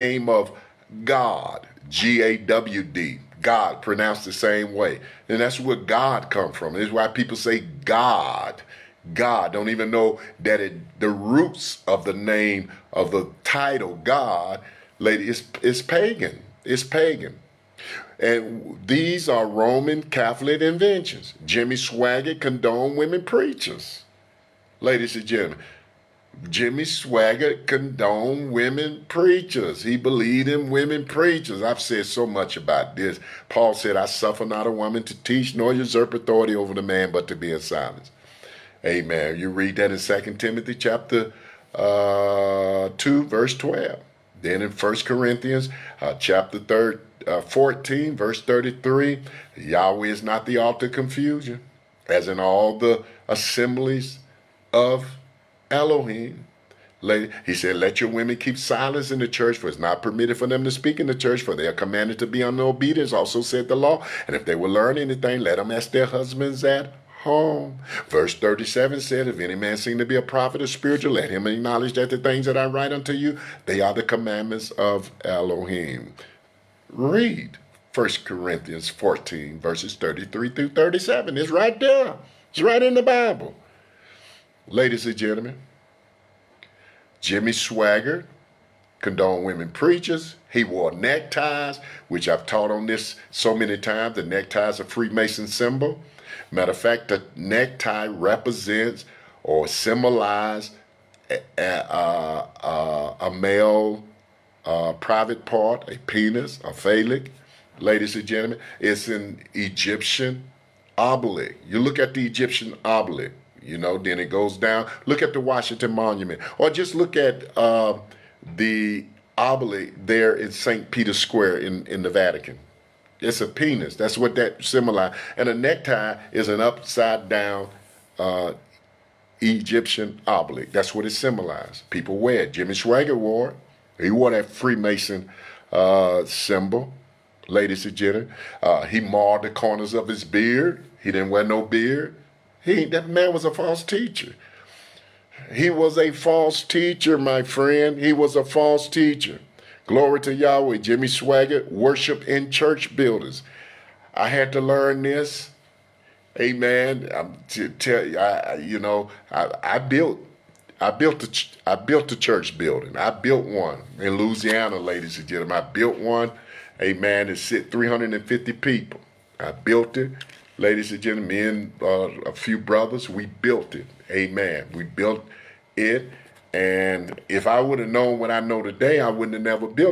name of God, G-A-W-D, God, pronounced the same way. And that's where God come from. This is why people say God. God, don't even know that the roots of the name of the title God, lady, is pagan. It's pagan. And these are Roman Catholic inventions. Jimmy Swaggart condoned women preachers. Ladies and gentlemen, Jimmy Swaggart condoned women preachers. He believed in women preachers. I've said so much about this. Paul said, I suffer not a woman to teach nor usurp authority over the man, but to be in silence. Amen. You read that in 2 Timothy chapter 2, verse 12. Then in 1 Corinthians chapter 14, verse 33, Yahweh is not the author of confusion, as in all the assemblies of Elohim. He said, let your women keep silence in the church, for it's not permitted for them to speak in the church, for they are commanded to be under obedience, also said the law. And if they will learn anything, let them ask their husbands at home. Verse 37 said, if any man seem to be a prophet or spiritual, let him acknowledge that the things that I write unto you, they are the commandments of Elohim. Read 1 Corinthians 14, verses 33 through 37. It's right there. It's right in the Bible. Ladies and gentlemen, Jimmy Swaggart condoned women preachers. He wore neckties, which I've taught on this so many times. The necktie is a Freemason symbol. Matter of fact, the necktie represents or symbolizes a male private part, a penis, a phallic. Ladies and gentlemen, it's an Egyptian obelisk. You look at the Egyptian obelisk. You know, then it goes down. Look at the Washington Monument. Or just look at the obelisk there in St. Peter's Square in the Vatican. It's a penis. That's what that symbolizes. And a necktie is an upside down Egyptian obelisk. That's what it symbolizes. People wear it. Jimmy Swaggart wore it. He wore that Freemason symbol. Ladies and gentlemen. He marred the corners of his beard. He didn't wear no beard. That man was a false teacher. He was a false teacher, my friend. He was a false teacher. Glory to Yahweh. Jimmy Swaggart, worship in church buildings. I had to learn this. Amen. To tell you, I built a church building. I built one in Louisiana, ladies and gentlemen. I built one. Amen. It sit 350 people. I built it. Ladies and gentlemen, me and a few brothers, we built it. Amen. We built it. And if I would have known what I know today, I wouldn't have never built it.